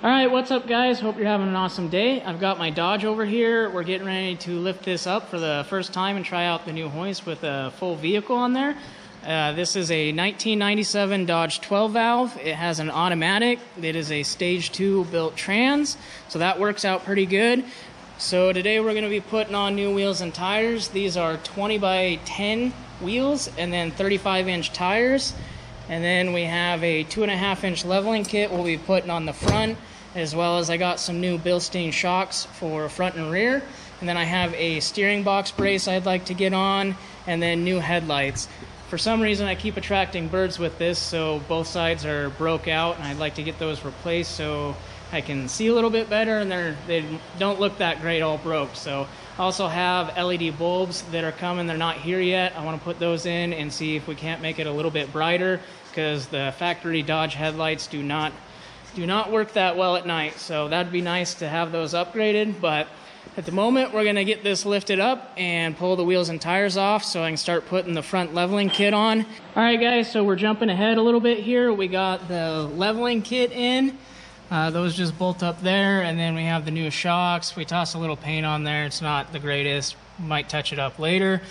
Alright, what's up guys? Hope you're having an awesome day. I've got my Dodge over here. We're getting ready to lift this up for the first time and try out the new hoist with a full vehicle on there. This is a 1997 Dodge 12 valve. It has an automatic. It is a stage 2 built trans, so that works out pretty good. So today we're going to be putting on new wheels and tires. These are 20 by 10 wheels and then 35-inch tires. And then we have a 2.5-inch leveling kit we'll be putting on the front, as well as I got some new Bilstein shocks for front and rear. And then I have a steering box brace I'd like to get on, and then new headlights. For some reason I keep attracting birds with this, so both sides are broke out, and I'd like to get those replaced so I can see a little bit better, and they don't look that great all broke. So I also have LED bulbs that are coming. They're not here yet. I want to put those in and see if we can't make it a little bit brighter, because the factory Dodge headlights do not work that well at night. So that'd be nice to have those upgraded, but at the moment we're going to get this lifted up and pull the wheels and tires off so I can start putting the front leveling kit on. Alright guys, so we're jumping ahead a little bit here. We got the leveling kit in. Those just bolt up there, and then we have the new shocks. We toss a little paint on there. It's not the greatest. Might touch it up later.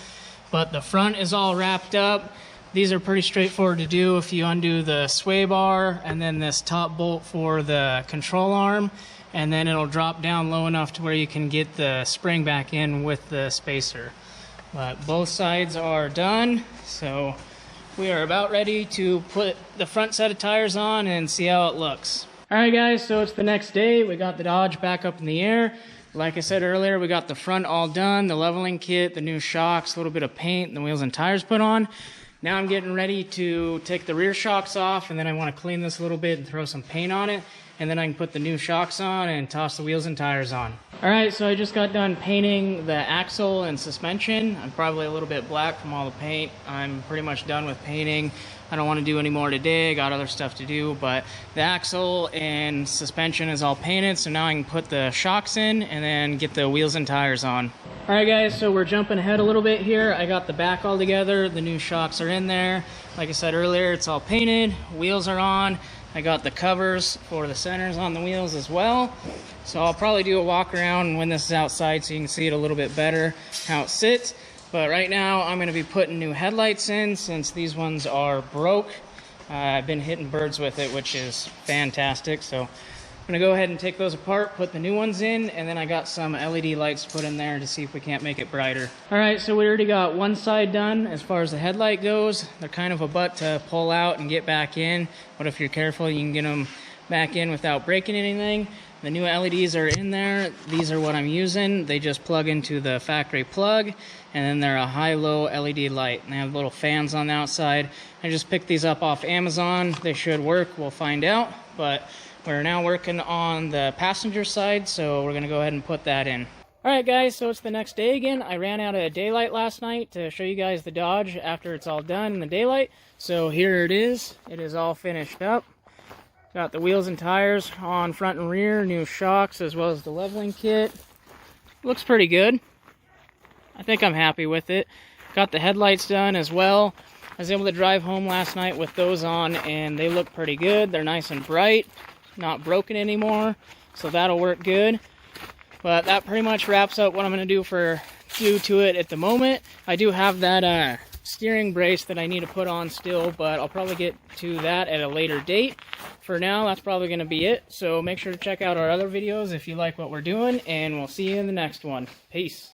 But the front is all wrapped up. These are pretty straightforward to do. If you undo the sway bar and then this top bolt for the control arm, and then it'll drop down low enough to where you can get the spring back in with the spacer. But both sides are done, so we are about ready to put the front set of tires on and see how it looks. Alright guys, so it's the next day. We got the Dodge back up in the air. Like I said earlier, we got the front all done, the leveling kit, the new shocks, a little bit of paint, and the wheels and tires put on. Now I'm getting ready to take the rear shocks off, and then I want to clean this a little bit and throw some paint on it, and then I can put the new shocks on and toss the wheels and tires on. Alright, so I just got done painting the axle and suspension. I'm probably a little bit black from all the paint. I'm pretty much done with painting. I don't want to do any more today. I got other stuff to do, but the axle and suspension is all painted, so now I can put the shocks in and then get the wheels and tires on. Alright guys, so we're jumping ahead a little bit here. I got the back all together. The new shocks are in there. Like I said earlier, it's all painted. Wheels are on. I got the covers for the centers on the wheels as well. So I'll probably do a walk around when this is outside so you can see it a little bit better, how it sits. But right now I'm going to be putting new headlights in since these ones are broke. I've been hitting birds with it, which is fantastic. So I'm going to go ahead and take those apart, put the new ones in, and then I got some LED lights to put in there to see if we can't make it brighter. Alright, so we already got one side done as far as the headlight goes. They're kind of a butt to pull out and get back in, but if you're careful you can get them back in without breaking anything. The new LEDs are in there. These are what I'm using. They just plug into the factory plug, and then they're a high-low LED light. And they have little fans on the outside. I just picked these up off Amazon. They should work. We'll find out. But we're now working on the passenger side, so we're going to go ahead and put that in. Alright guys, so it's the next day again. I ran out of daylight last night to show you guys the Dodge after it's all done in the daylight. So here it is. It is all finished up. Got the wheels and tires on front and rear, new shocks, as well as the leveling kit. Looks pretty good. I think I'm happy with it. Got the headlights done as well. I was able to drive home last night with those on, and they look pretty good. They're nice and bright, not broken anymore, so that'll work good. But that pretty much wraps up what I'm going to do to it at the moment. I do have that steering brace that I need to put on still, but I'll probably get to that at a later date. For now, that's probably going to be it. So make sure to check out our other videos if you like what we're doing, and we'll see you in the next one. Peace.